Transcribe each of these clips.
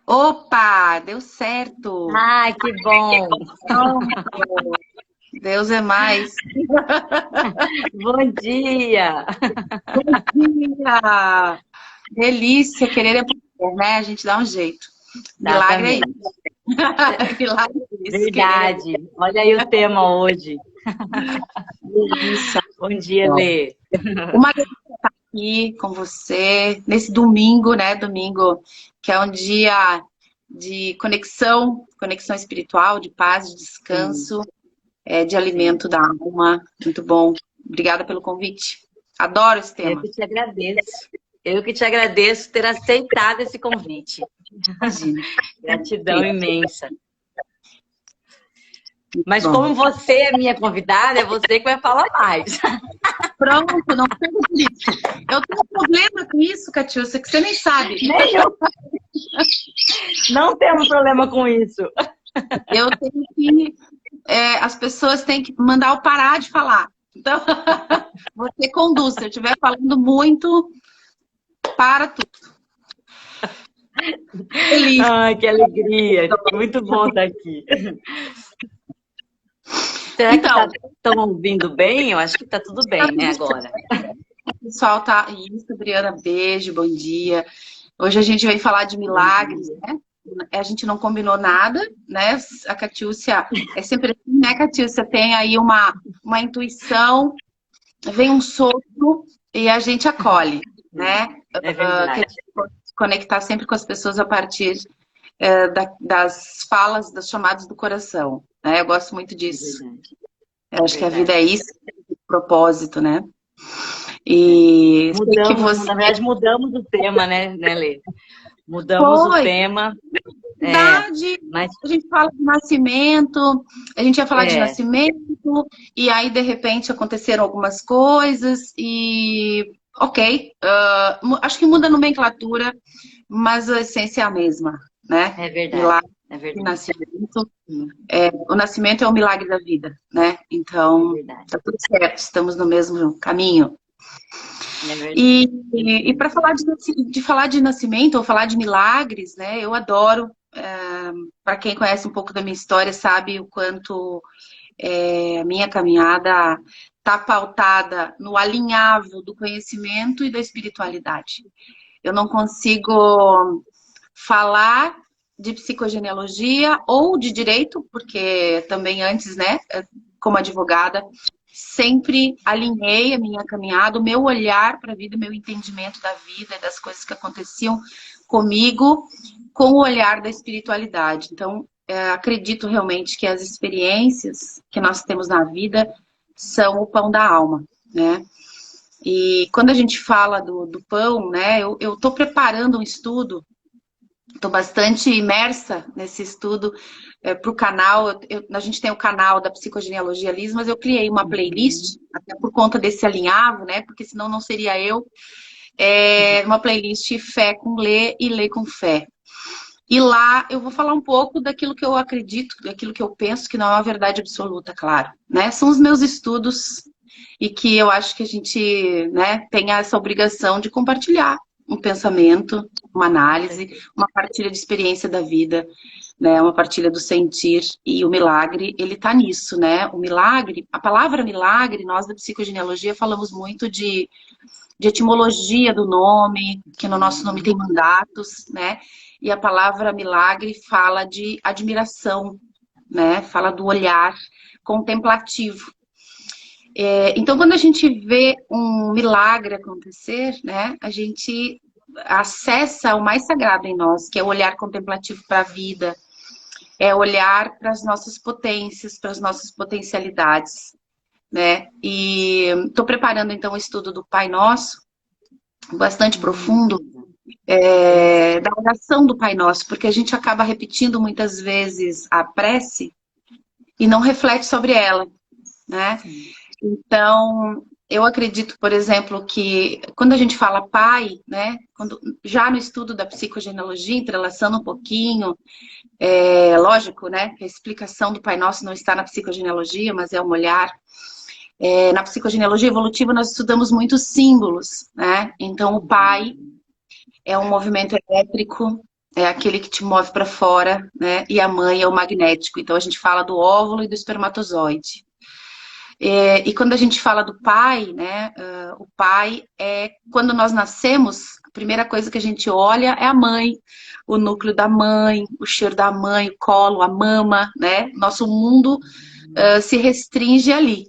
Opa, deu certo. Ai, que bom! Pronto. Deus é mais. Bom dia! Bom dia! Delícia, querer é poder, né? A gente dá um jeito. Milagre é Exatamente. isso. Milagre é isso, querer é Verdade. Olha aí o tema hoje. delícia. Bom dia, Lê. Uma delícia estar aqui com você nesse domingo, né? Domingo que é um dia de conexão espiritual, de paz, de Sim, descanso, de sim. alimento da alma. Muito bom. Obrigada pelo convite. Adoro esse Eu tema. que te agradeço. Eu que te agradeço ter aceitado esse convite. Imagina. Gratidão imensa. Mas Bom, como você é minha convidada, é você que vai falar mais. pronto, não precisa por isso. Eu tenho um problema com isso, Catiúcia, que você nem sabe. Nem eu. Não temos problema com isso. Eu tenho que. As pessoas têm que mandar eu parar de falar. Então, você conduz. Se eu estiver falando muito, para tudo. Feliz. Ai, que alegria. Muito bom estar aqui. Será que Então, estão ouvindo bem? Eu acho que está tudo tá bem, né, tudo agora. certo. O pessoal tá. Isso, Briana, beijo, bom dia. Hoje a gente vai falar de Bom milagres, dia. né? A gente não combinou nada, né? A Catiúcia é sempre assim, né, Catiúcia? Tem aí uma intuição, vem um sopro e a gente acolhe, né? É Que verdade. se conectar sempre com as pessoas a partir das falas, das chamadas do coração, né? Eu gosto muito É disso. verdade. Eu É acho que a vida é verdade. isso, é propósito, né? É. E sei que Mudamos, você na verdade, mudamos o tema, né, Lê? Mudamos o foi. tema, Verdade, mas a gente fala de nascimento, a gente ia falar de é, nascimento, e aí de repente aconteceram algumas coisas, e ok, acho que muda a nomenclatura, mas a essência é a mesma, né? é verdade. Milagre É e verdade. nascimento. O nascimento é o milagre da vida, né? É Então, verdade. tá tudo certo, estamos no mesmo caminho. É verdade. E para falar de falar de nascimento ou falar de milagres, né? Eu adoro. Para quem conhece um pouco da minha história, sabe o quanto a minha caminhada está pautada no alinhavo do conhecimento e da espiritualidade. Eu não consigo falar de psicogenealogia ou de direito, porque também antes, né, como advogada, sempre alinhei a minha caminhada, o meu olhar para a vida, o meu entendimento da vida, das coisas que aconteciam comigo, com o olhar da espiritualidade. Então, acredito realmente que as experiências que nós temos na vida são o pão da alma, né? E quando a gente fala do pão, né, eu estou preparando um estudo. Estou bastante imersa nesse estudo para o canal. A gente tem o canal da Psicogenealogia Liz, mas eu criei uma playlist, até por conta desse alinhavo, né? Porque senão não seria eu. Uma playlist Fé com Lê e Lê com Fé. E lá eu vou falar um pouco daquilo que eu acredito, daquilo que eu penso, que não é uma verdade absoluta, claro. Né? São os meus estudos e que eu acho que a gente, né, tem essa obrigação de compartilhar um pensamento, uma análise, uma partilha de experiência da vida, né, uma partilha do sentir, e o milagre, ele tá nisso, né? O milagre, a palavra milagre, nós da psicogenealogia falamos muito de etimologia do nome, que no nosso nome tem mandatos, né? E a palavra milagre fala de admiração, né? Fala do olhar contemplativo. Então, quando a gente vê um milagre acontecer, né? A gente acessa o mais sagrado em nós, que é o olhar contemplativo para a vida, é olhar para as nossas potências, para as nossas potencialidades, né? E estou preparando então o estudo do Pai Nosso, bastante profundo, da oração do Pai Nosso, porque a gente acaba repetindo muitas vezes a prece e não reflete sobre ela, né? Então, eu acredito, por exemplo, que quando a gente fala pai, né, já no estudo da psicogenealogia, entrelaçando um pouquinho, lógico, né, que a explicação do Pai Nosso não está na psicogenealogia, mas é um olhar. Na psicogenealogia evolutiva, nós estudamos muitos símbolos, né? Então, o pai é um movimento elétrico, é aquele que te move para fora, né? E a mãe é o magnético. Então a gente fala do óvulo e do espermatozoide. E quando a gente fala do pai, né? O pai é quando nós nascemos, a primeira coisa que a gente olha é a mãe, o núcleo da mãe, o cheiro da mãe, o colo, a mama, né? Nosso mundo se restringe ali.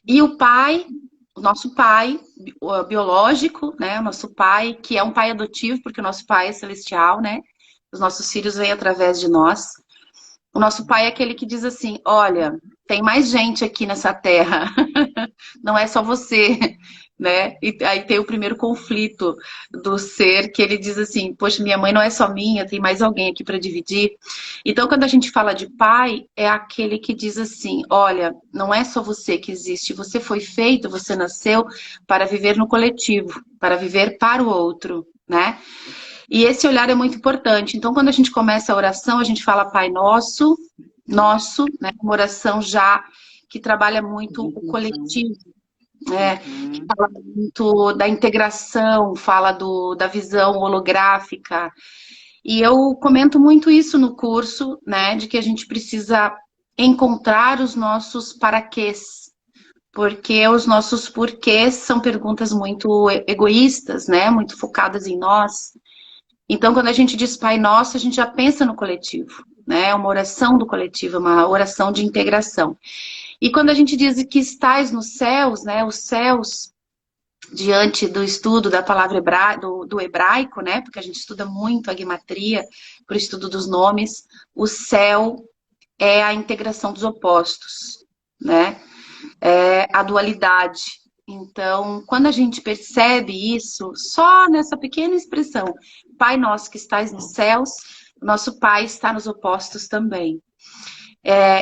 E o nosso pai biológico, né? O nosso pai, que é um pai adotivo, porque o nosso pai é celestial, né? Os nossos filhos vêm através de nós. O nosso pai é aquele que diz assim: olha, tem mais gente aqui nessa terra, não é só você, né? E aí tem o primeiro conflito do ser que ele diz assim: poxa, minha mãe não é só minha, tem mais alguém aqui para dividir. Então, quando a gente fala de pai, é aquele que diz assim: olha, não é só você que existe, você foi feito, você nasceu para viver no coletivo, para viver para o outro, né? E esse olhar é muito importante. Então, quando a gente começa a oração, a gente fala Pai Nosso, nosso, né? Uma oração já que trabalha muito o coletivo, né? Que fala muito da integração, fala da visão holográfica. E eu comento muito isso no curso, né? De que a gente precisa encontrar os nossos paraquês, porque os nossos porquês são perguntas muito egoístas, né? Muito focadas em nós. Então, quando a gente diz Pai Nosso, a gente já pensa no coletivo, né? É uma oração do coletivo, uma oração de integração. E quando a gente diz que estais nos céus, né? Os céus, diante do estudo da palavra do hebraico, né? Porque a gente estuda muito a guimatria, por estudo dos nomes, o céu é a integração dos opostos, né? É a dualidade. Então, quando a gente percebe isso, só nessa pequena expressão, Pai nosso que estás nos céus, nosso Pai está nos opostos também.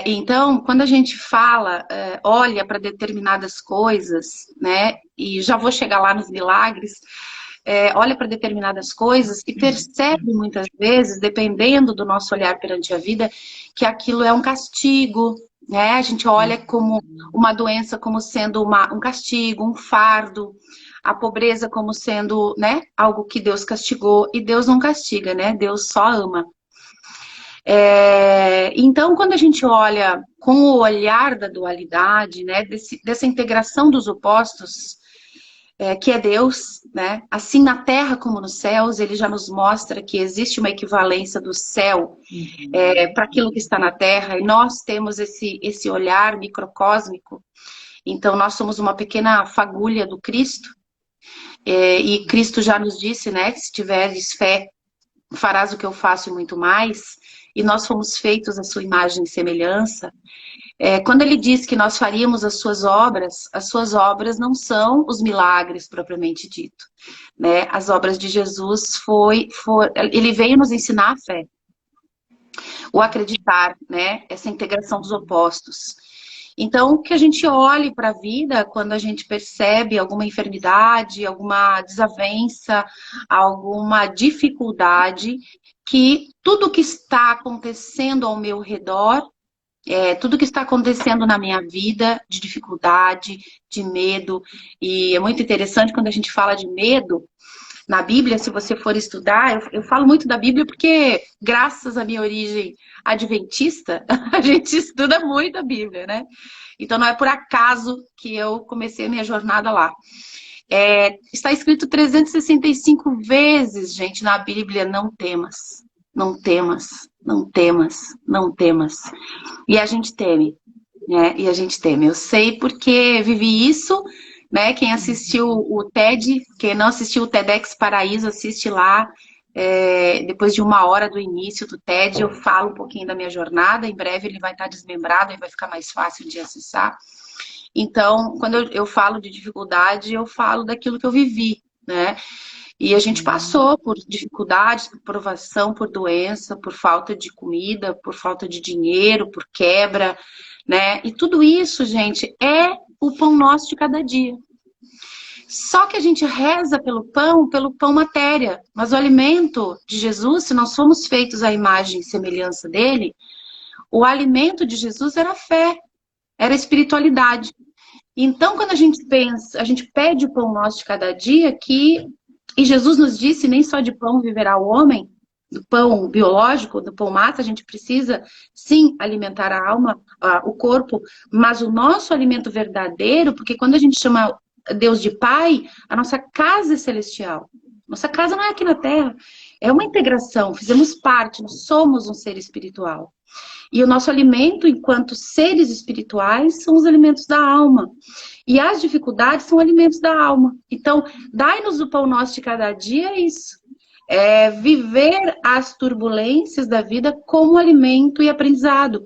Então, quando a gente fala, olha para determinadas coisas, né, e já vou chegar lá nos milagres, olha para determinadas coisas e percebe muitas vezes, dependendo do nosso olhar perante a vida, que aquilo é um castigo, né? A gente olha como uma doença como sendo um castigo, um fardo, a pobreza como sendo, né, algo que Deus castigou, e Deus não castiga, né? Deus só ama. Então, quando a gente olha com o olhar da dualidade, né, dessa integração dos opostos, que é Deus, né? Assim na terra como nos céus, ele já nos mostra que existe uma equivalência do céu para aquilo que está na terra, e nós temos esse olhar microcósmico. Então, nós somos uma pequena fagulha do Cristo, e Cristo já nos disse, né, que se tiveres fé, farás o que eu faço e muito mais, e nós fomos feitos à sua imagem e semelhança. Quando ele diz que nós faríamos as suas obras não são os milagres propriamente dito, né? As obras de Jesus ele veio nos ensinar a fé, o acreditar, né? Essa integração dos opostos. Então, que a gente olhe para a vida quando a gente percebe alguma enfermidade, alguma desavença, alguma dificuldade, que tudo que está acontecendo ao meu redor, tudo que está acontecendo na minha vida, de dificuldade, de medo, e é muito interessante quando a gente fala de medo, na Bíblia, se você for estudar, eu falo muito da Bíblia porque, graças à minha origem adventista, a gente estuda muito a Bíblia, né? Então não é por acaso que eu comecei a minha jornada lá. Está escrito 365 vezes, gente, na Bíblia: não temas, não temas, não temas, não temas. E a gente teme, né? E a gente teme. Eu sei porque vivi isso, né? Quem assistiu o TED, quem não assistiu o TEDx Paraíso, assiste lá. Depois de 1 hora do início do TED, eu falo um pouquinho da minha jornada. Em breve ele vai estar desmembrado e vai ficar mais fácil de acessar. Então, quando eu falo de dificuldade, eu falo daquilo que eu vivi, né? E a gente passou por dificuldades, por provação, por doença, por falta de comida, por falta de dinheiro, por quebra, né? E tudo isso, gente, é o pão nosso de cada dia. Só que a gente reza pelo pão matéria. Mas o alimento de Jesus, se nós somos feitos à imagem e semelhança dele, o alimento de Jesus era a fé, era a espiritualidade. Então, quando a gente pensa, a gente pede o pão nosso de cada dia, e Jesus nos disse: nem só de pão viverá o homem, do pão biológico, do pão massa, a gente precisa sim alimentar a alma, o corpo, mas o nosso alimento verdadeiro, porque quando a gente chama Deus de Pai, a nossa casa é celestial. Nossa casa não é aqui na Terra, é uma integração, fizemos parte, nós somos um ser espiritual. E o nosso alimento, enquanto seres espirituais, são os alimentos da alma. E as dificuldades são alimentos da alma. Então, dai-nos o pão nosso de cada dia, é isso. É viver as turbulências da vida como alimento e aprendizado.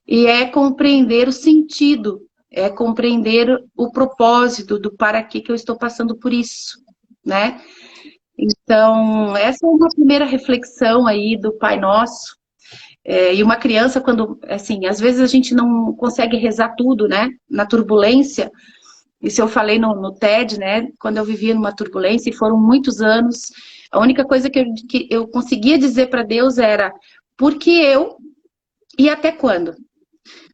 E é compreender o sentido, é compreender o propósito do para que eu estou passando por isso, né? Então, essa é uma primeira reflexão aí do Pai Nosso. E uma criança, quando, assim, às vezes a gente não consegue rezar tudo, né? Na turbulência. Isso eu falei no TED, né? Quando eu vivia numa turbulência, e foram muitos anos, a única coisa que eu conseguia dizer para Deus era: por que eu e até quando?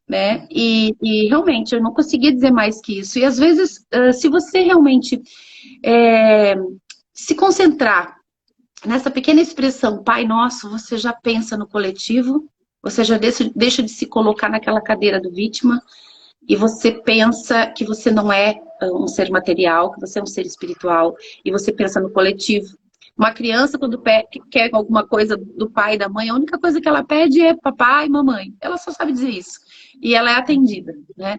Né? E realmente, eu não conseguia dizer mais que isso. E às vezes, se você realmente se concentrar nessa pequena expressão Pai Nosso, você já pensa no coletivo, você já deixa de se colocar naquela cadeira do vítima, e você pensa que você não é um ser material, que você é um ser espiritual, e você pensa no coletivo. Uma criança, quando quer alguma coisa do pai e da mãe, a única coisa que ela pede é papai e mamãe. Ela só sabe dizer isso. E ela é atendida, né?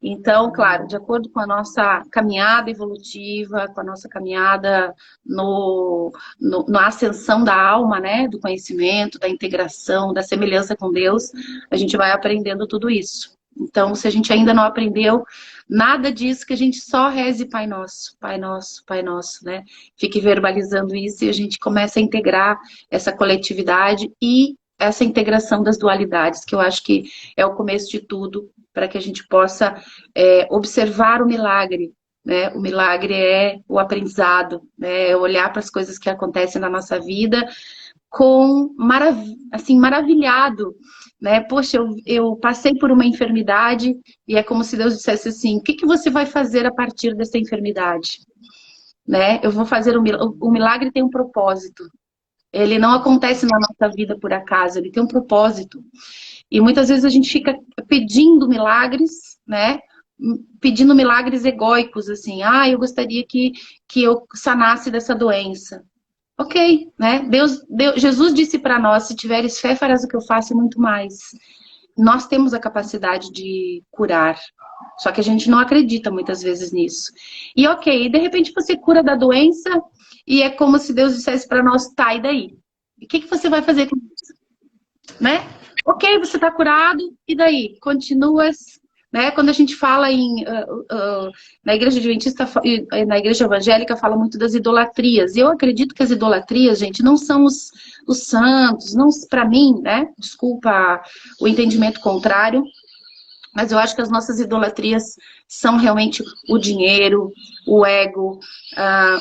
Então, claro, de acordo com a nossa caminhada evolutiva, com a nossa caminhada na ascensão da alma, né? Do conhecimento, da integração, da semelhança com Deus, a gente vai aprendendo tudo isso. Então, se a gente ainda não aprendeu nada disso, que a gente só reze Pai Nosso, Pai Nosso, Pai Nosso, né? Fique verbalizando isso e a gente começa a integrar essa coletividade e essa integração das dualidades, que eu acho que é o começo de tudo, para que a gente possa observar o milagre, né? O milagre é o aprendizado, né? É olhar para as coisas que acontecem na nossa vida com assim, maravilhado, né? Poxa, eu passei por uma enfermidade e é como se Deus dissesse assim: o que você vai fazer a partir dessa enfermidade? Né? Eu vou fazer o milagre tem um propósito. Ele não acontece na nossa vida por acaso, ele tem um propósito. E muitas vezes a gente fica pedindo milagres, né? Pedindo milagres egóicos, assim: eu gostaria que eu sanasse dessa doença. Ok, né? Jesus disse para nós: se tiveres fé, farás o que eu faço e muito mais. Nós temos a capacidade de curar, só que a gente não acredita muitas vezes nisso. E ok, de repente você cura da doença e é como se Deus dissesse para nós: tá, e daí? O que você vai fazer com isso? Né? Ok, você está curado, e daí? Continuas... Né? Quando a gente fala na igreja adventista, na igreja evangélica, fala muito das idolatrias. E eu acredito que as idolatrias, gente, não são os santos, não, para mim, né? Desculpa o entendimento contrário, mas eu acho que as nossas idolatrias são realmente o dinheiro, o ego,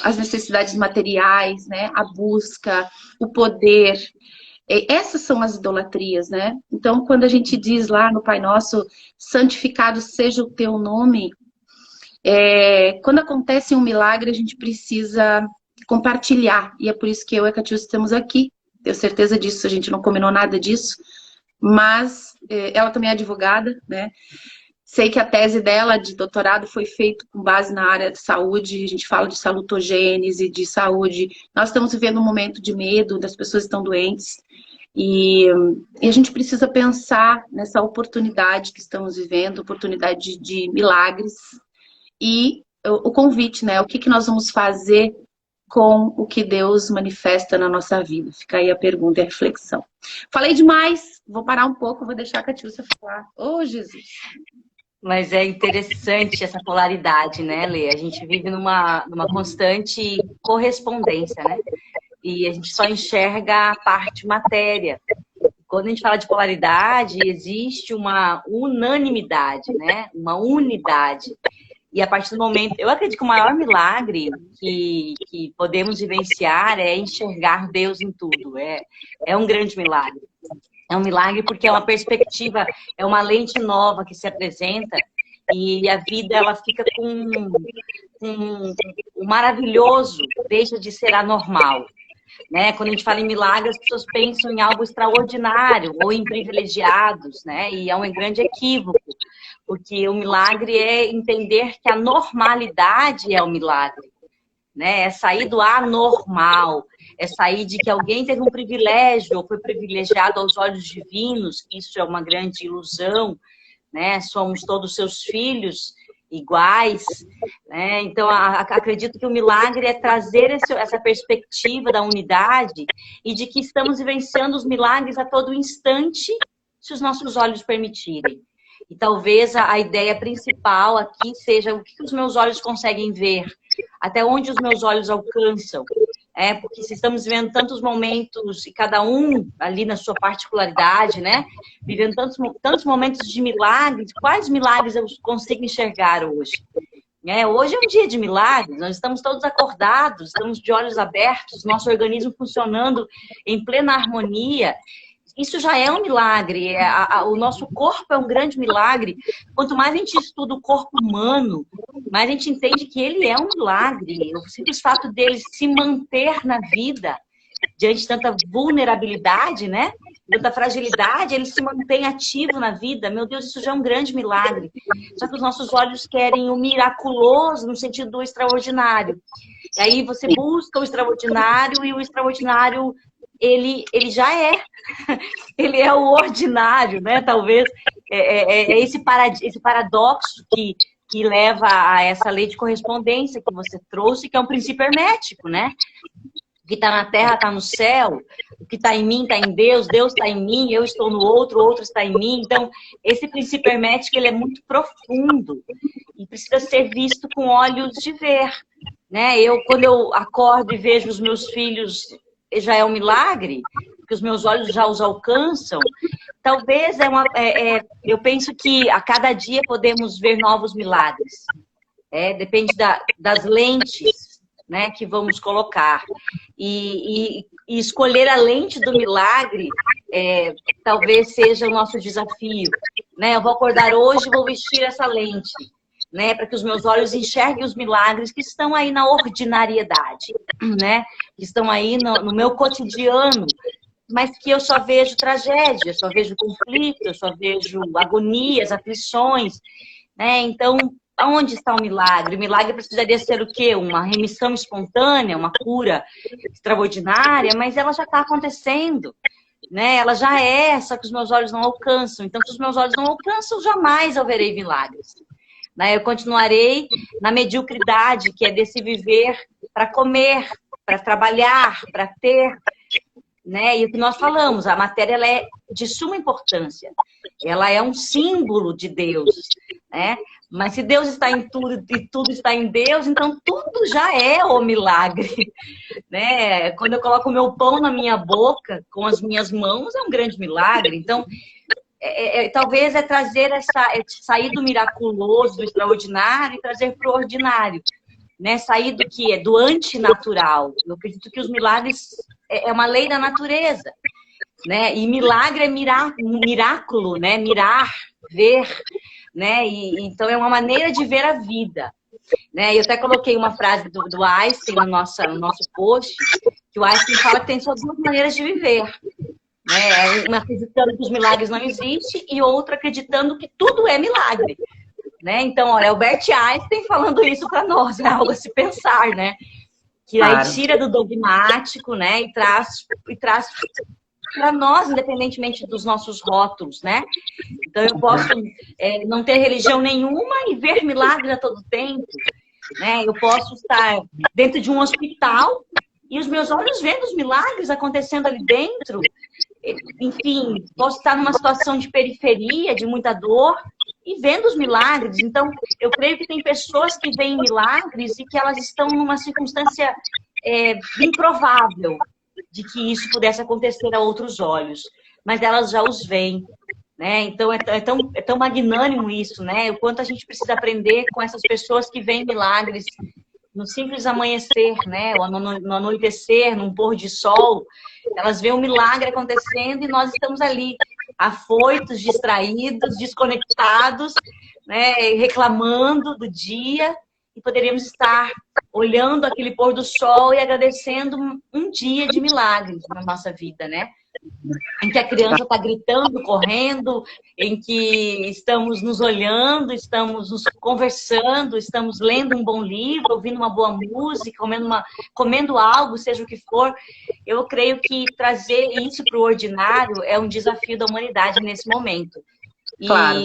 as necessidades materiais, né? A busca, o poder. Essas são as idolatrias, né? Então, quando a gente diz lá no Pai Nosso: santificado seja o teu nome, quando acontece um milagre, a gente precisa compartilhar. E é por isso que eu e a Catiúcia estamos aqui. Tenho certeza disso, a gente não combinou nada disso. Mas ela também é advogada, né? Sei que a tese dela de doutorado foi feita com base na área de saúde. A gente fala de salutogênese, de saúde. Nós estamos vivendo um momento de medo, das pessoas estão doentes. E a gente precisa pensar nessa oportunidade que estamos vivendo, oportunidade de milagres. E o convite, né? O que nós vamos fazer com o que Deus manifesta na nossa vida? Fica aí a pergunta e a reflexão. Falei demais, vou parar um pouco, vou deixar a Catiúcia falar. Oh, Jesus! Mas é interessante essa polaridade, né, Lê? A gente vive numa constante correspondência, né? E a gente só enxerga a parte matéria. Quando a gente fala de polaridade, existe uma unanimidade, né? Uma unidade. E a partir do momento... Eu acredito que o maior milagre que podemos vivenciar é enxergar Deus em tudo. É um grande milagre. É um milagre porque é uma perspectiva, é uma lente nova que se apresenta e a vida ela fica com o maravilhoso, deixa de ser anormal. né? Quando a gente fala em milagre, as pessoas pensam em algo extraordinário ou em privilegiados, né? E é um grande equívoco, porque o milagre é entender que a normalidade é o milagre, né? É sair do anormal, é sair de que alguém teve um privilégio ou foi privilegiado aos olhos divinos, isso é uma grande ilusão, né? Somos todos seus filhos iguais, né? Então acredito que o milagre é trazer essa perspectiva da unidade e de que estamos vivenciando os milagres a todo instante, se os nossos olhos permitirem. E talvez a ideia principal aqui seja o que os meus olhos conseguem ver, até onde os meus olhos alcançam. Porque se estamos vivendo tantos momentos, e cada um ali na sua particularidade, né? Vivendo tantos momentos de milagres, quais milagres eu consigo enxergar hoje? Hoje é um dia de milagres, nós estamos todos acordados, estamos de olhos abertos, nosso organismo funcionando em plena harmonia. Isso já é um milagre, o nosso corpo é um grande milagre. Quanto mais a gente estuda o corpo humano, mais a gente entende que ele é um milagre. O simples fato dele se manter na vida, diante de tanta vulnerabilidade, né? Tanta fragilidade, ele se mantém ativo na vida. Meu Deus, isso já é um grande milagre. Só que os nossos olhos querem o miraculoso no sentido do extraordinário. E aí você busca o extraordinário e o extraordinário ele já é. Ele é o ordinário, né? Talvez esse paradoxo que leva a essa lei de correspondência que você trouxe, que é um princípio hermético, né? O que está na terra está no céu, o que está em mim está em Deus, Deus está em mim, eu estou no outro, o outro está em mim. Então, esse princípio hermético ele é muito profundo e precisa ser visto com olhos de ver, né? Quando eu acordo e vejo os meus filhos, já é um milagre, porque os meus olhos já os alcançam. Talvez eu penso que a cada dia podemos ver novos milagres. Depende das lentes, né, que vamos colocar. E escolher a lente do milagre talvez seja o nosso desafio. Né? Eu vou acordar hoje e vou vestir essa lente, né, para que os meus olhos enxerguem os milagres que estão aí na ordinariedade, né, que estão aí no meu cotidiano, mas que eu só vejo tragédia, eu só vejo conflito, eu só vejo agonias, aflições, né? Então, aonde está o milagre? O milagre precisaria ser o quê? Uma remissão espontânea, uma cura extraordinária, mas ela já está acontecendo, né? Ela já só que os meus olhos não alcançam. Então, se os meus olhos não alcançam, jamais eu verei milagres. Eu continuarei na mediocridade, que é desse viver para comer, para trabalhar, para ter, né? E o que nós falamos, a matéria ela é de suma importância. Ela é um símbolo de Deus, né? Mas se Deus está em tudo e tudo está em Deus, então tudo já é o milagre, né? Quando eu coloco o meu pão na minha boca com as minhas mãos, é um grande milagre. Então, talvez trazer sair do miraculoso, do extraordinário e trazer para o ordinário, né? Sair do que é do antinatural. Eu acredito que os milagres é uma lei da natureza, né? E milagre é miraculo, né? Mirar, ver, né? Então é uma maneira de ver a vida, né? Eu até coloquei uma frase do Einstein no nosso post, que o Einstein fala que tem só duas maneiras de viver, né? Uma acreditando que os milagres não existem e outra acreditando que tudo é milagre, né? Então, olha, Albert Einstein falando isso para nós, é algo a se pensar, né? Que aí tira do dogmático, né? E traz para nós, independentemente dos nossos rótulos, né? Então, eu posso não ter religião nenhuma e ver milagres a todo tempo, né? Eu posso estar dentro de um hospital e os meus olhos vendo os milagres acontecendo ali dentro. Enfim, posso estar numa situação de periferia, de muita dor, e vendo os milagres. Então, eu creio que tem pessoas que veem milagres e que elas estão numa circunstância improvável de que isso pudesse acontecer a outros olhos, mas elas já os veem, né? Então, é tão magnânimo isso, né? O quanto a gente precisa aprender com essas pessoas que veem milagres no simples amanhecer, né? Ou no anoitecer, num pôr de sol. Elas veem um milagre acontecendo e nós estamos ali, afoitos, distraídos, desconectados, né? Reclamando do dia, e poderíamos estar olhando aquele pôr do sol e agradecendo um dia de milagres na nossa vida, né? Em que a criança está gritando, correndo, em que estamos nos olhando, estamos nos conversando, estamos lendo um bom livro, ouvindo uma boa música, comendo algo, seja o que for. Eu creio que trazer isso para o ordinário é um desafio da humanidade nesse momento. Claro.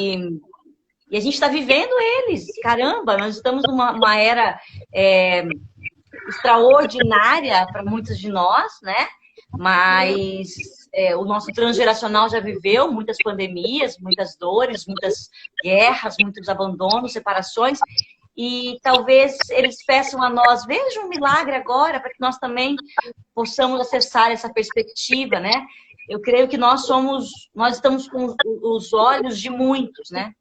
E a gente está vivendo eles. Caramba, nós estamos numa era extraordinária para muitos de nós, né? Mas o nosso transgeracional já viveu muitas pandemias, muitas dores, muitas guerras, muitos abandonos, separações. E talvez eles peçam a nós, veja um milagre agora, para que nós também possamos acessar essa perspectiva, né? Eu creio que nós estamos com os olhos de muitos, né?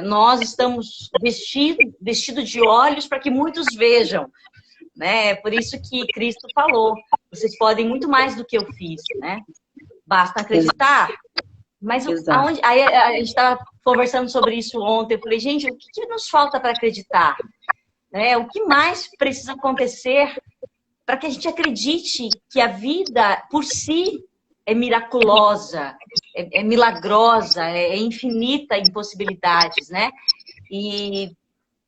Nós estamos vestidos de olhos para que muitos vejam, né? É por isso que Cristo falou, vocês podem muito mais do que eu fiz, né? Basta acreditar. Mas aonde, aí a gente estava conversando sobre isso ontem, eu falei, gente, o que nos falta para acreditar? Né? O que mais precisa acontecer para que a gente acredite que a vida por si é miraculosa, é milagrosa, é infinita em possibilidades, né? E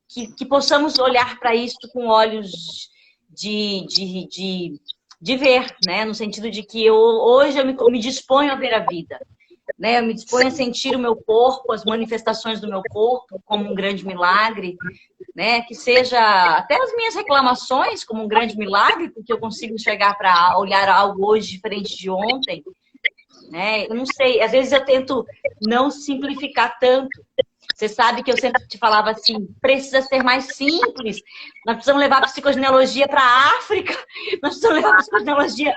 que possamos olhar para isso com olhos de ver, né? No sentido de que hoje eu me disponho a ver a vida, né? Eu me disponho a sentir o meu corpo, as manifestações do meu corpo como um grande milagre, né? Que seja até as minhas reclamações como um grande milagre, porque eu consigo chegar para olhar algo hoje diferente de ontem, né? Eu não sei, às vezes eu tento não simplificar tanto. Você sabe que eu sempre te falava assim, precisa ser mais simples. Nós precisamos levar a psicogenealogia para a África, nós precisamos levar a psicogenealogia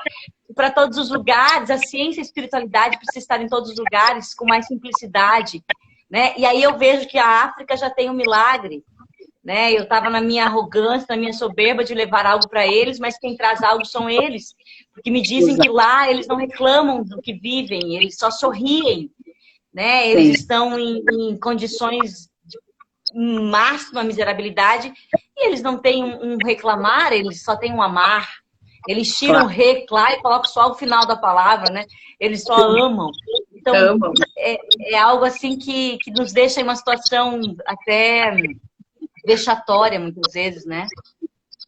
para todos os lugares, a ciência e a espiritualidade precisa estar em todos os lugares com mais simplicidade, né? E aí eu vejo que a África já tem um milagre, né? Eu estava na minha arrogância, na minha soberba de levar algo para eles, mas quem traz algo são eles, porque me dizem que lá eles não reclamam do que vivem, eles só sorriem, né? Eles estão em condições de máxima miserabilidade e eles não têm um reclamar, eles só têm um amar. Eles tiram o re lá e colocam só o final da palavra, né? Eles só amam. Então, é algo assim que nos deixa em uma situação até vexatória, muitas vezes, né?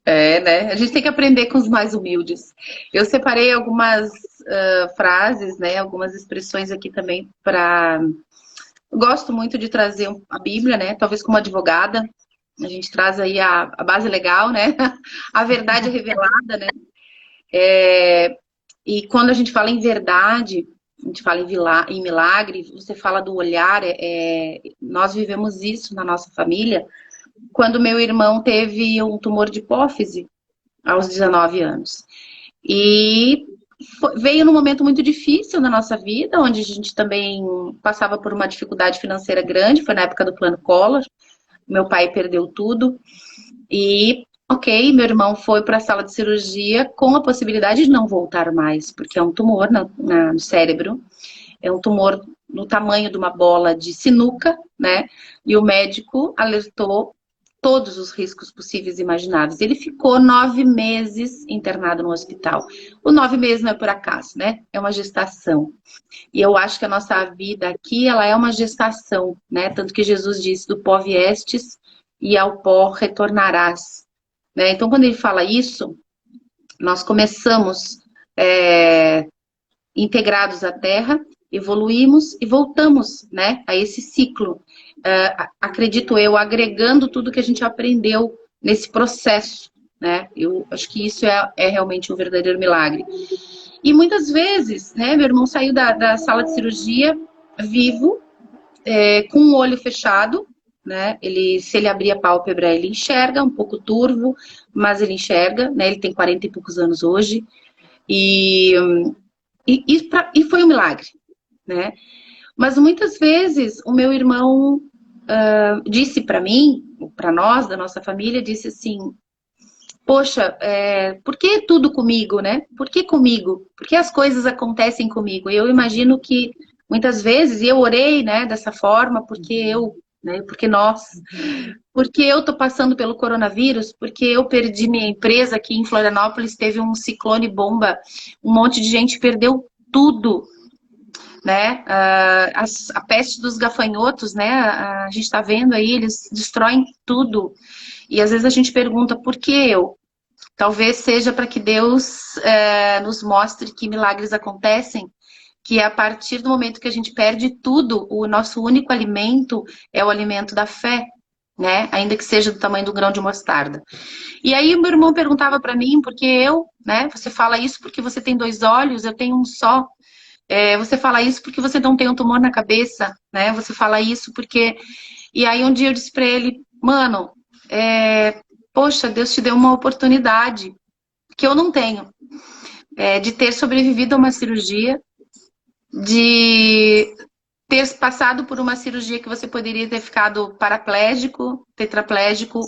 Né? A gente tem que aprender com os mais humildes. Eu separei algumas frases, né? Algumas expressões aqui também para... Gosto muito de trazer a Bíblia, né? Talvez como advogada. A gente traz aí a base legal, né? A verdade revelada, né? E quando a gente fala em verdade, a gente fala em milagre, você fala do olhar, nós vivemos isso na nossa família, quando meu irmão teve um tumor de hipófise aos 19 anos. E veio num momento muito difícil na nossa vida, onde a gente também passava por uma dificuldade financeira grande, foi na época do Plano Collor, meu pai perdeu tudo, e ok, meu irmão foi para a sala de cirurgia com a possibilidade de não voltar mais, porque é um tumor no cérebro, é um tumor no tamanho de uma bola de sinuca, né? E o médico alertou todos os riscos possíveis e imagináveis. Ele ficou 9 meses internado no hospital. O 9 meses não é por acaso, né? É uma gestação. E eu acho que a nossa vida aqui, ela é uma gestação, né? Tanto que Jesus disse, do pó viestes e ao pó retornarás. Né? Então, quando ele fala isso, nós começamos integrados à Terra, evoluímos e voltamos, né, a esse ciclo. Acredito eu, agregando tudo que a gente aprendeu nesse processo. Né? Eu acho que isso é realmente um verdadeiro milagre. E muitas vezes, né, meu irmão saiu da sala de cirurgia vivo, com o olho fechado, né? Se ele abrir a pálpebra, ele enxerga, um pouco turvo, mas ele enxerga, né? Ele tem 40 e poucos anos hoje, e foi um milagre, né? Mas muitas vezes o meu irmão disse para mim, para nós, da nossa família, disse assim, poxa, por que tudo comigo, né? Por que comigo? Por que as coisas acontecem comigo? Eu imagino que muitas vezes, e eu orei, né, dessa forma, porque eu né? Porque eu tô passando pelo coronavírus, porque eu perdi minha empresa aqui em Florianópolis, teve um ciclone bomba, um monte de gente perdeu tudo, né? A peste dos gafanhotos, né? A gente está vendo aí, eles destroem tudo. E às vezes a gente pergunta, por que eu? Talvez seja para que Deus nos mostre que milagres acontecem, que a partir do momento que a gente perde tudo, o nosso único alimento é o alimento da fé, né? Ainda que seja do tamanho do grão de mostarda. E aí o meu irmão perguntava para mim, porque eu, né? Você fala isso porque você tem 2 olhos, eu tenho um só. Você fala isso porque você não tem um tumor na cabeça, né? Você fala isso porque... E aí um dia eu disse para ele, mano, poxa, Deus te deu uma oportunidade que eu não tenho, de ter sobrevivido a uma cirurgia, de ter passado por uma cirurgia que você poderia ter ficado paraplégico, tetraplégico,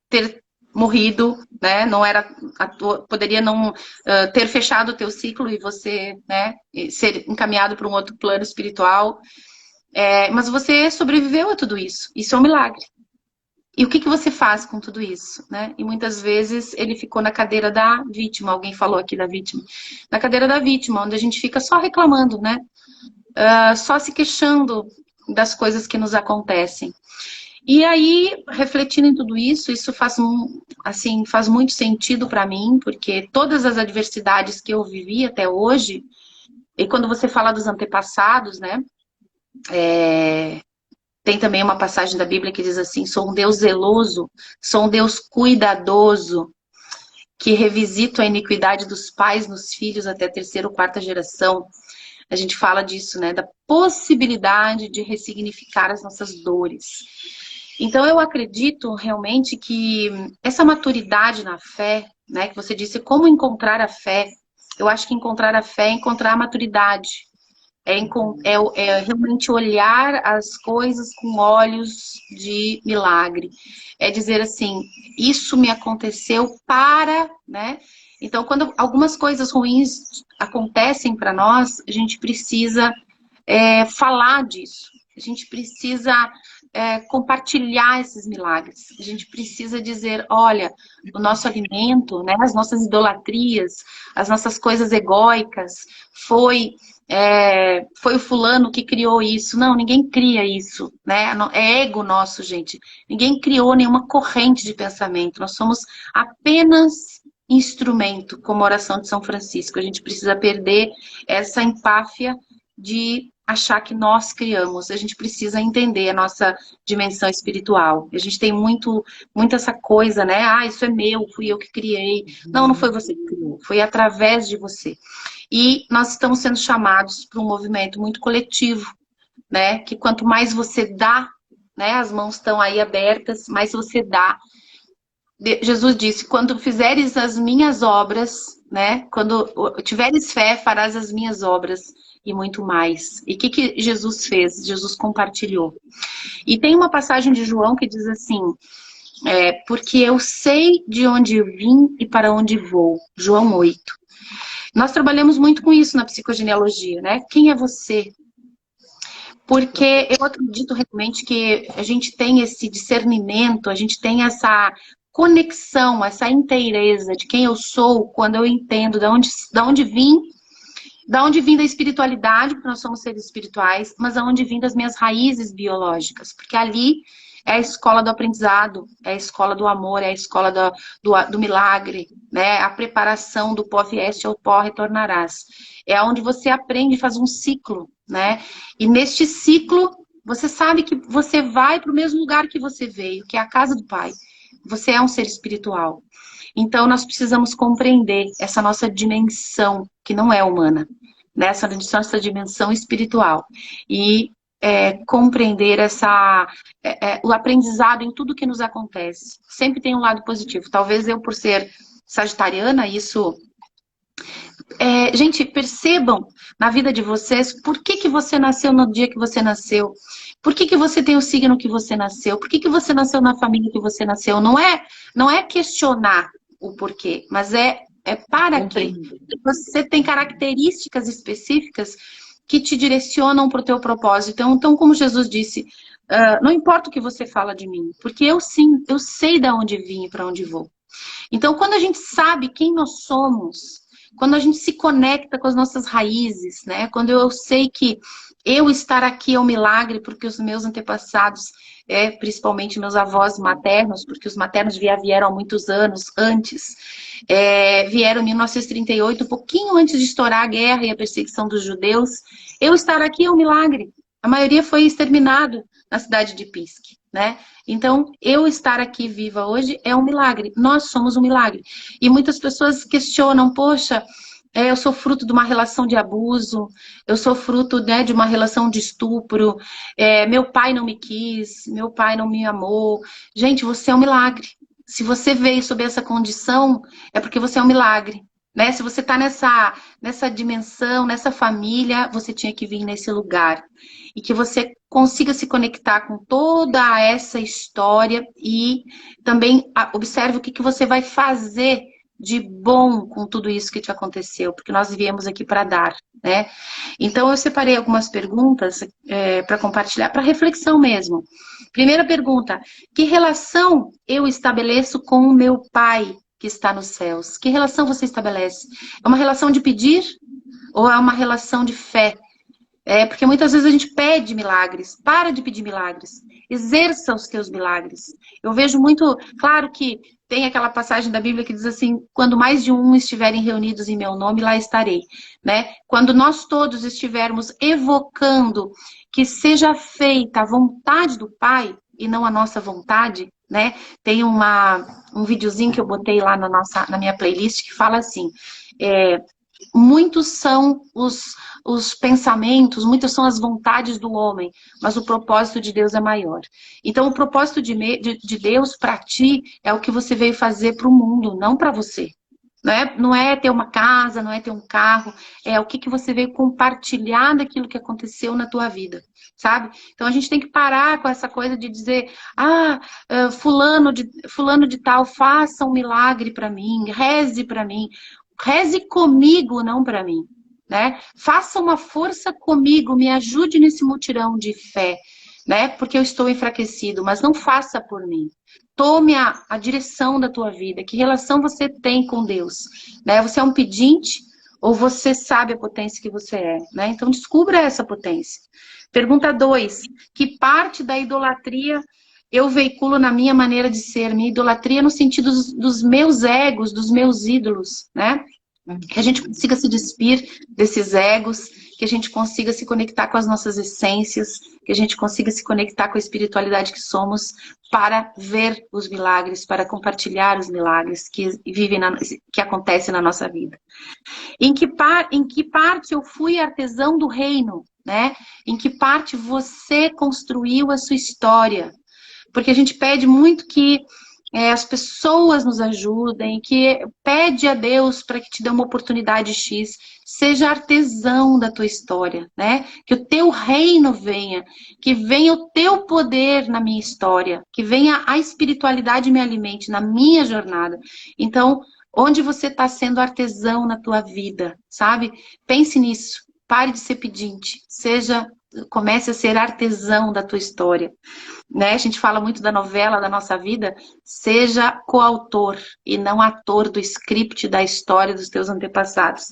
ter morrido, né? Não era, poderia não ter fechado o teu ciclo e você, né, ser encaminhado para um outro plano espiritual. Mas você sobreviveu a tudo isso. Isso é um milagre. E o que você faz com tudo isso, né? E muitas vezes ele ficou na cadeira da vítima. Alguém falou aqui da vítima. Na cadeira da vítima, onde a gente fica só reclamando, né? Só se queixando das coisas que nos acontecem. E aí, refletindo em tudo isso, isso faz muito sentido para mim, porque todas as adversidades que eu vivi até hoje, e quando você fala dos antepassados, né? Tem também uma passagem da Bíblia que diz assim, sou um Deus zeloso, sou um Deus cuidadoso, que revisito a iniquidade dos pais nos filhos até a 3ª ou 4ª geração. A gente fala disso, né? Da possibilidade de ressignificar as nossas dores. Então, eu acredito realmente que essa maturidade na fé, né? Que você disse, como encontrar a fé? Eu acho que encontrar a fé é encontrar a maturidade. É realmente olhar as coisas com olhos de milagre. É dizer assim, isso me aconteceu para, né? Então, quando algumas coisas ruins acontecem para nós, a gente precisa falar disso. A gente precisa compartilhar esses milagres. A gente precisa dizer, olha, o nosso alimento, né, as nossas idolatrias, as nossas coisas egóicas, foi o fulano que criou isso. Não, ninguém cria isso, né? É ego nosso, gente. Ninguém criou nenhuma corrente de pensamento. Nós somos apenas instrumento, como a oração de São Francisco. A gente precisa perder essa empáfia de achar que nós criamos. A gente precisa entender a nossa dimensão espiritual. A gente tem muito essa coisa, né? Ah, isso é meu, fui eu que criei. Não, não foi você que criou. Foi através de você. E nós estamos sendo chamados para um movimento muito coletivo, né? Que quanto mais você dá, né? As mãos estão aí abertas, mais você dá. Jesus disse, quando fizeres as minhas obras, né? Quando tiveres fé, farás as minhas obras e muito mais. E o que Jesus fez? Jesus compartilhou. E tem uma passagem de João que diz assim, porque eu sei de onde eu vim e para onde vou. João 8. Nós trabalhamos muito com isso na psicogenealogia, né? Quem é você? Porque eu acredito realmente que a gente tem esse discernimento, a gente tem essa conexão, essa inteireza de quem eu sou quando eu entendo de onde vim da espiritualidade, porque nós somos seres espirituais, mas aonde vim das minhas raízes biológicas, porque ali é a escola do aprendizado, é a escola do amor, é a escola do milagre, né? A preparação do pó vieste ao pó retornarás. É onde você aprende, faz um ciclo, né? E neste ciclo, você sabe que você vai para o mesmo lugar que você veio, que é a casa do Pai. Você é um ser espiritual. Então, nós precisamos compreender essa nossa dimensão, que não é humana, né? Essa nossa dimensão espiritual. E compreender o aprendizado em tudo que nos acontece. Sempre tem um lado positivo. Talvez eu, por ser sagitariana, isso... gente, percebam na vida de vocês por que você nasceu no dia que você nasceu. Por que você tem o signo que você nasceu. Por que você nasceu na família que você nasceu. Não é questionar o porquê, mas para que você tem características específicas que te direcionam para o teu propósito. Então, como Jesus disse, não importa o que você fala de mim, porque eu sim, eu sei de onde vim e para onde vou. Então, quando a gente sabe quem nós somos, quando a gente se conecta com as nossas raízes, né? Quando eu sei que eu estar aqui é um milagre, porque os meus antepassados, principalmente meus avós maternos, porque os maternos vieram há muitos anos antes, vieram em 1938, um pouquinho antes de estourar a guerra e a perseguição dos judeus. Eu estar aqui é um milagre. A maioria foi exterminado na cidade de Pisque, né? Então, eu estar aqui viva hoje é um milagre. Nós somos um milagre. E muitas pessoas questionam, poxa, eu sou fruto de uma relação de abuso, eu sou fruto, né, de uma relação de estupro, meu pai não me quis, meu pai não me amou. Gente, você é um milagre. Se você veio sob essa condição, é porque você é um milagre. Né? Se você está nessa dimensão, nessa família, você tinha que vir nesse lugar. E que você consiga se conectar com toda essa história e também observe o que você vai fazer de bom com tudo isso que te aconteceu, porque nós viemos aqui para dar, né? Então, eu separei algumas perguntas para compartilhar, para reflexão mesmo. Primeira pergunta, que relação eu estabeleço com o meu pai que está nos céus? Que relação você estabelece? É uma relação de pedir ou é uma relação de fé? Porque muitas vezes a gente pede milagres. Para de pedir milagres. Exerça os teus milagres. Eu vejo muito... Claro que tem aquela passagem da Bíblia que diz assim, quando mais de um estiverem reunidos em meu nome, lá estarei. Né? Quando nós todos estivermos evocando que seja feita a vontade do Pai e não a nossa vontade, né? Tem um videozinho que eu botei lá na minha playlist que fala assim... muitos são os pensamentos, muitas são as vontades do homem, mas o propósito de Deus é maior. Então, o propósito de Deus para ti é o que você veio fazer para o mundo, não para você. Não é ter uma casa, não é ter um carro, é o que você veio compartilhar daquilo que aconteceu na tua vida, sabe? Então, a gente tem que parar com essa coisa de dizer, fulano de tal, faça um milagre para mim, reze para mim. Reze comigo, não para mim, né? Faça uma força comigo, me ajude nesse mutirão de fé, né? Porque eu estou enfraquecido, mas não faça por mim. Tome a direção da tua vida. Que relação você tem com Deus? Né? Você é um pedinte ou você sabe a potência que você é? Né? Então, descubra essa potência. Pergunta 2. Que parte da idolatria eu veiculo na minha maneira de ser? Minha idolatria no sentido dos meus egos, dos meus ídolos, né? Que a gente consiga se despir desses egos, que a gente consiga se conectar com as nossas essências, que a gente consiga se conectar com a espiritualidade que somos para ver os milagres, para compartilhar os milagres que acontecem na nossa vida. Em que parte eu fui artesão do reino, né? Em que parte você construiu a sua história? Porque a gente pede muito que as pessoas nos ajudem, que pede a Deus para que te dê uma oportunidade X, seja artesão da tua história, né? Que o teu reino venha, que venha o teu poder na minha história, que venha a espiritualidade me alimente na minha jornada. Então, onde você está sendo artesão na tua vida, sabe? Pense nisso, pare de ser pedinte, comece a ser artesão da tua história. Né? A gente fala muito da novela da nossa vida, seja coautor e não ator do script da história dos teus antepassados.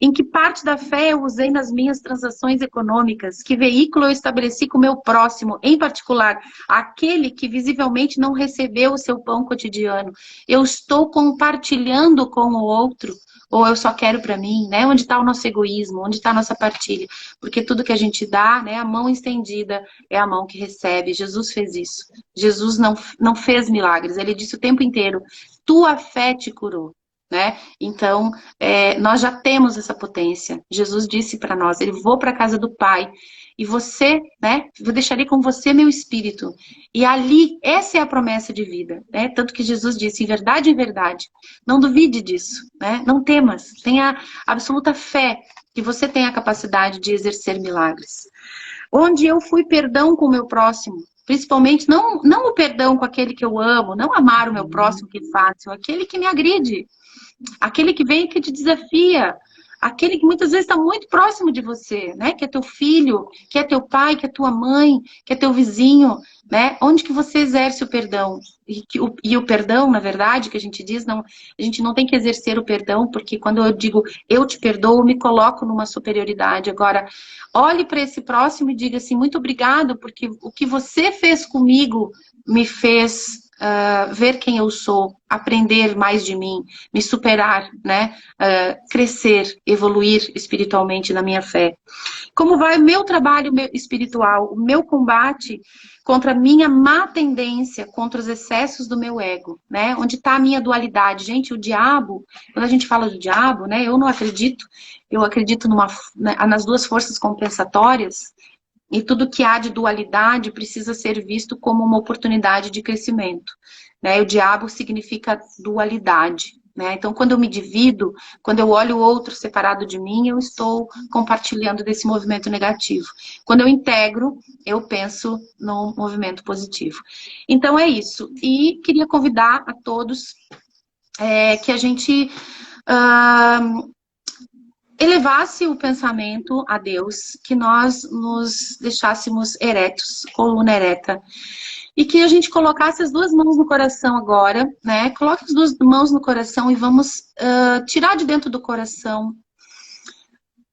Em que parte da fé eu usei nas minhas transações econômicas? Que veículo eu estabeleci com o meu próximo, em particular, aquele que visivelmente não recebeu o seu pão cotidiano? Eu estou compartilhando com o outro? Ou eu só quero para mim, né? Onde está o nosso egoísmo? Onde está a nossa partilha? Porque tudo que a gente dá, né? A mão estendida é a mão que recebe. Jesus fez isso. Jesus não fez milagres. Ele disse o tempo inteiro, tua fé te curou. Né? Então, nós já temos essa potência. Jesus disse para nós, ele vou para a casa do Pai e você, né? Eu deixarei com você meu espírito. E ali, essa é a promessa de vida, né? Tanto que Jesus disse, em verdade, não duvide disso, né? Não temas, tenha absoluta fé que você tem a capacidade de exercer milagres. Onde eu fui perdão com o meu próximo, principalmente, não o perdão com aquele que eu amo, não amar o meu próximo que é fácil, aquele que me agride, aquele que vem e que te desafia, aquele que muitas vezes está muito próximo de você, né? Que é teu filho, que é teu pai, que é tua mãe, que é teu vizinho, né? Onde que você exerce o perdão? E o perdão, na verdade, que a gente diz, não, a gente não tem que exercer o perdão, porque quando eu digo eu te perdoo, eu me coloco numa superioridade. Agora, olhe para esse próximo e diga assim, muito obrigado, porque o que você fez comigo me fez ver quem eu sou, aprender mais de mim, me superar, né? Crescer, evoluir espiritualmente na minha fé. Como vai o meu trabalho espiritual, o meu combate contra a minha má tendência, contra os excessos do meu ego, né? Onde está a minha dualidade? Gente, o diabo, quando a gente fala do diabo, né? Eu não acredito, eu acredito nas duas forças compensatórias, e tudo que há de dualidade precisa ser visto como uma oportunidade de crescimento, né? O diabo significa dualidade, né? Então, quando eu me divido, quando eu olho o outro separado de mim, eu estou compartilhando desse movimento negativo. Quando eu integro, eu penso num movimento positivo. Então, é isso. E queria convidar a todos que a gente elevasse o pensamento a Deus, que nós nos deixássemos eretos, coluna ereta, e que a gente colocasse as duas mãos no coração agora, né? Coloque as duas mãos no coração e vamos tirar de dentro do coração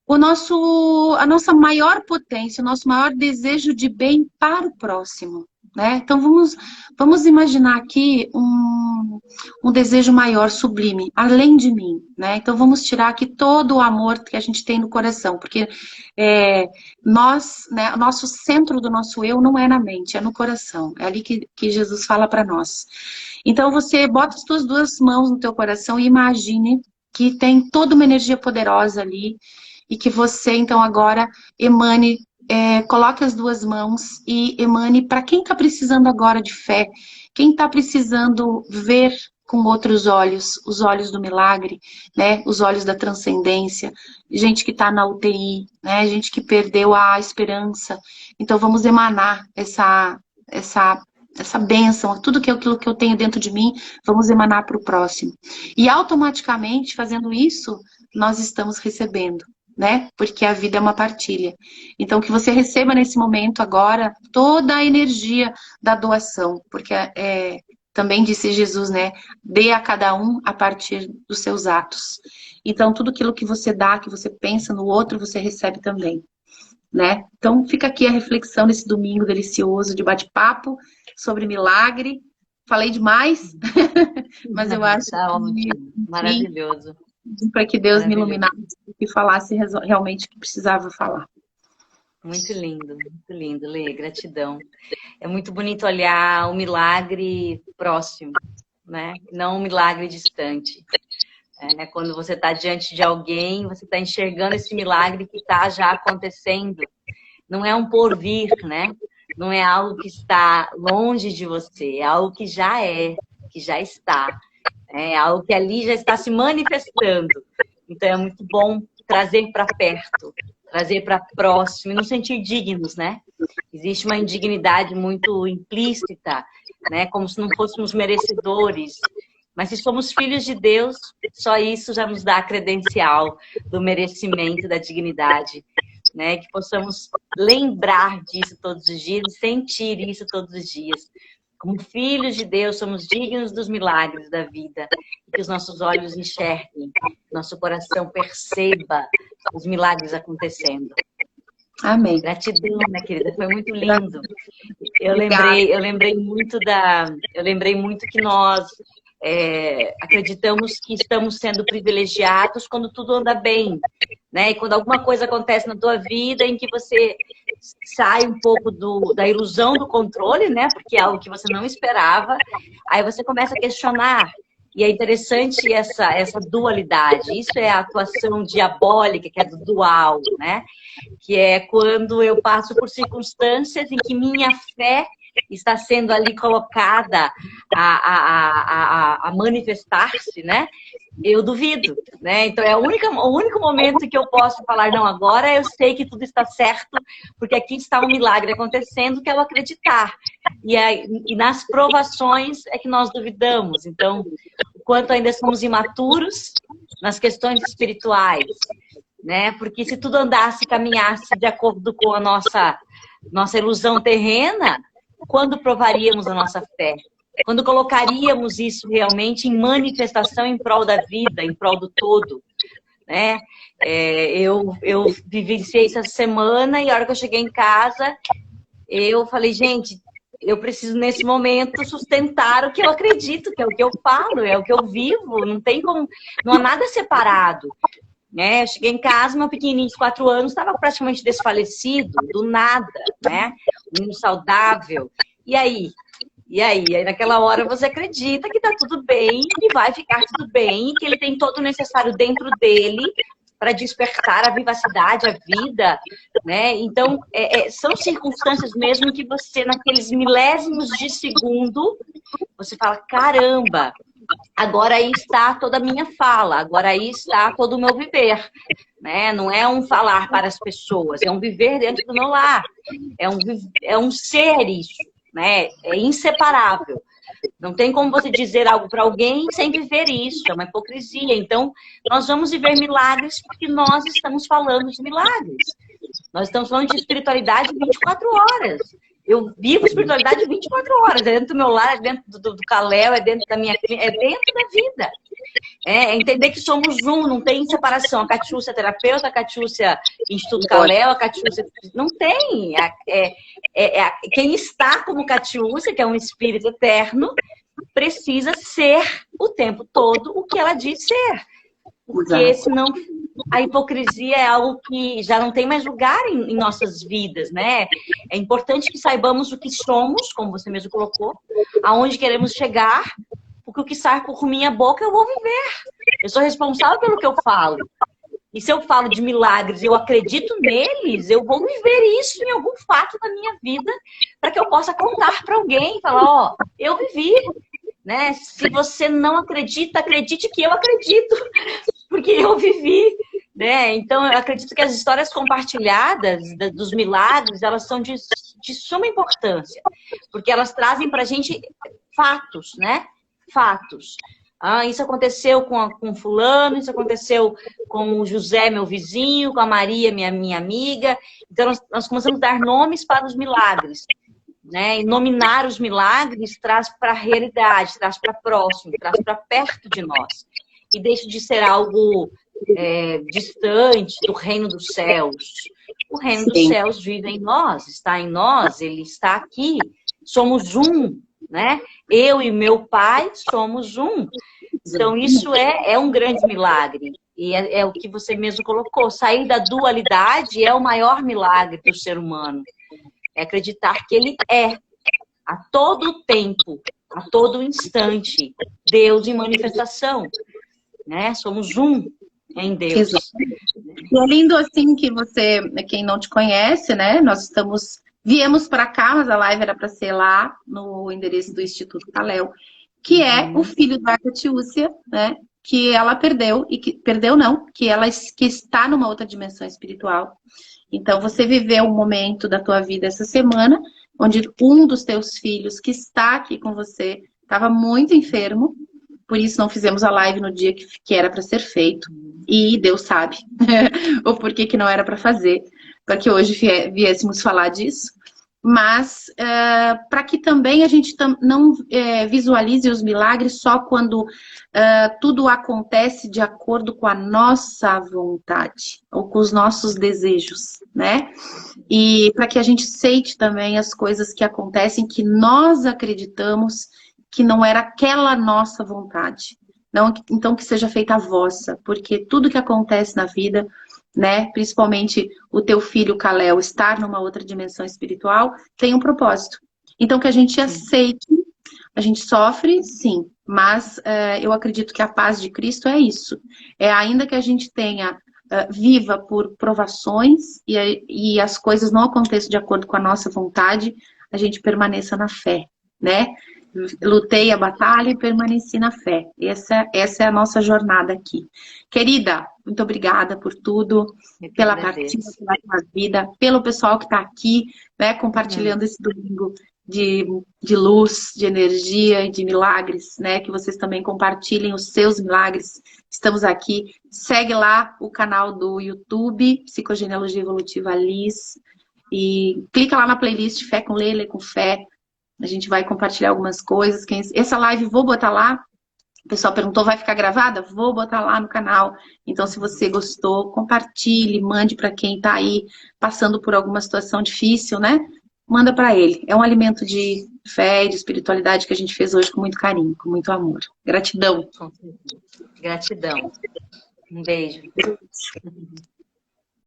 a nossa maior potência, o nosso maior desejo de bem para o próximo, né? Então vamos imaginar aqui um desejo maior, sublime, além de mim, né? Então vamos tirar aqui todo o amor que a gente tem no coração, porque né, o nosso centro do nosso eu não é na mente, é no coração. É ali que Jesus fala para nós. Então você bota as suas duas mãos no teu coração e imagine que tem toda uma energia poderosa ali e que você, então, agora emane, coloque as duas mãos e emane para quem está precisando agora de fé, quem está precisando ver com outros olhos, os olhos do milagre, né? Os olhos da transcendência, gente que está na UTI, né? Gente que perdeu a esperança. Então vamos emanar essa bênção, tudo aquilo que eu tenho dentro de mim, vamos emanar para o próximo. E automaticamente, fazendo isso, nós estamos recebendo, né? Porque a vida é uma partilha. Então, que você receba nesse momento agora toda a energia da doação, porque também disse Jesus, né? Dê a cada um a partir dos seus atos. Então, tudo aquilo que você dá, que você pensa no outro, você recebe também, né? Então, fica aqui a reflexão nesse domingo delicioso de bate-papo sobre milagre. Falei demais, mas eu acho Tá ótimo, maravilhoso. Para que Deus me iluminasse e falasse realmente o que precisava falar. Muito lindo, Lê, gratidão. É muito bonito olhar o milagre próximo, né? Não um milagre distante. Quando você está diante de alguém, você está enxergando esse milagre que está já acontecendo. Não é um porvir, né? Não é algo que está longe de você, é algo que já que já está. É algo que ali já está se manifestando. Então é muito bom trazer para perto, trazer para próximo e nos sentir dignos, né? Existe uma indignidade muito implícita, né? Como se não fôssemos merecedores. Mas se somos filhos de Deus, só isso já nos dá a credencial do merecimento, da dignidade, né? Que possamos lembrar disso todos os dias e sentir isso todos os dias. Como filhos de Deus, somos dignos dos milagres da vida. Que os nossos olhos enxerguem, nosso coração perceba os milagres acontecendo. Amém. Gratidão, minha querida, foi muito lindo. Eu lembrei muito que nós acreditamos que estamos sendo privilegiados quando tudo anda bem, né? E quando alguma coisa acontece na tua vida em que você sai um pouco da ilusão do controle, né? Porque é algo que você não esperava, aí você começa a questionar. E é interessante essa dualidade. Isso é a atuação diabólica, que é do dual, né? Que é quando eu passo por circunstâncias em que minha fé está sendo ali colocada a manifestar-se, né? Eu duvido, né? Então é o único momento que eu posso falar, não, agora eu sei que tudo está certo, porque aqui está um milagre acontecendo, que é o acreditar. E nas provações é que nós duvidamos. Então, o quanto ainda somos imaturos nas questões espirituais, né? Porque se tudo andasse, caminhasse de acordo com a nossa ilusão terrena, quando provaríamos a nossa fé? Quando colocaríamos isso realmente em manifestação em prol da vida, em prol do todo, né? Eu vivenciei essa semana e a hora que eu cheguei em casa, eu falei, gente, eu preciso nesse momento sustentar o que eu acredito, que é o que eu falo, é o que eu vivo, não tem como, não há nada separado. Né? Eu cheguei em casa, meu pequenininho de 4 anos estava praticamente desfalecido, do nada, né? Um menino saudável. E aí? Aí naquela hora você acredita que tá tudo bem, que vai ficar tudo bem, que ele tem todo o necessário dentro dele para despertar a vivacidade, a vida, né? Então, são circunstâncias mesmo que você, naqueles milésimos de segundo, você fala, caramba, agora aí está toda a minha fala, agora aí está todo o meu viver, né? Não é um falar para as pessoas, é um viver dentro do meu lar, é um ser isso, né? É inseparável. Não tem como você dizer algo para alguém sem viver isso, é uma hipocrisia. Então, nós vamos viver milagres porque nós estamos falando de milagres. Nós estamos falando de espiritualidade 24 horas. Eu vivo espiritualidade 24 horas, é dentro do meu lar, é dentro do Kalel, é dentro da minha, é dentro da vida. É entender que somos um, não tem separação. A Catiúcia é terapeuta, a Catiúcia é Instituto Kalel, a Catiúcia não tem. Quem está como Catiúcia, que é um espírito eterno, precisa ser o tempo todo o que ela diz ser. Porque senão a hipocrisia é algo que já não tem mais lugar em nossas vidas, né? É importante que saibamos o que somos, como você mesmo colocou, aonde queremos chegar, porque o que sai por minha boca eu vou viver. Eu sou responsável pelo que eu falo. E se eu falo de milagres e eu acredito neles, eu vou viver isso em algum fato da minha vida para que eu possa contar para alguém, falar, ó, eu vivi. Né? Se você não acredita, acredite que eu acredito, porque eu vivi, né? Então, eu acredito que as histórias compartilhadas dos milagres, elas são de suma importância, porque elas trazem para a gente fatos, né? Fatos. Ah, isso aconteceu com fulano, isso aconteceu com o José, meu vizinho, com a Maria, minha amiga. Então, nós começamos a dar nomes para os milagres. Né? E nominar os milagres traz para a realidade, traz para próximo, traz para perto de nós. E deixa de ser algo distante do reino dos céus. O reino dos céus vive em nós, está em nós, ele está aqui. Somos um, né? Eu e meu pai somos um. Então, isso é um grande milagre. E é o que você mesmo colocou. Sair da dualidade é o maior milagre do ser humano. É acreditar que ele é, a todo tempo, a todo instante, Deus em manifestação. Né? Somos um em Deus. Exato. E é lindo assim que você, quem não te conhece, né? Nós viemos para cá, mas a live era para ser lá no endereço do Instituto Kalel, que é o filho da Catiúcia, né? Que ela perdeu, e que que está numa outra dimensão espiritual. Então, você viveu um momento da tua vida essa semana, onde um dos teus filhos, que está aqui com você, estava muito enfermo, por isso não fizemos a live no dia que era para ser feito. E Deus sabe o porquê que não era para fazer, para que hoje viéssemos falar disso. Mas para que também a gente não visualize os milagres só quando tudo acontece de acordo com a nossa vontade ou com os nossos desejos, né? E para que a gente aceite também as coisas que acontecem que nós acreditamos que não era aquela nossa vontade. Não, então que seja feita a vossa, porque tudo que acontece na vida, né, principalmente o teu filho Kalel estar numa outra dimensão espiritual, tem um propósito. Então que a gente aceite, a gente sofre, sim, mas eu acredito que a paz de Cristo é isso. É ainda que a gente tenha viva por provações e as coisas não aconteçam de acordo com a nossa vontade, a gente permaneça na fé, né? Lutei a batalha e permaneci na fé. Essa é a nossa jornada aqui. Querida, muito obrigada por tudo, pela partilha, pela tua vida, pelo pessoal que está aqui, né, compartilhando esse domingo de, de luz, de energia e de milagres, né? Que vocês também compartilhem os seus milagres. Estamos aqui. Segue lá o canal do YouTube, Psicogenealogia Evolutiva Liz, e clica lá na playlist Fé com Lê, Lê com Fé. A gente vai compartilhar algumas coisas. Essa live vou botar lá. O pessoal perguntou, vai ficar gravada? Vou botar lá no canal. Então, se você gostou, compartilhe, mande para quem está aí passando por alguma situação difícil, né? Manda para ele. É um alimento de fé e de espiritualidade que a gente fez hoje com muito carinho, com muito amor. Gratidão. Gratidão. Um beijo.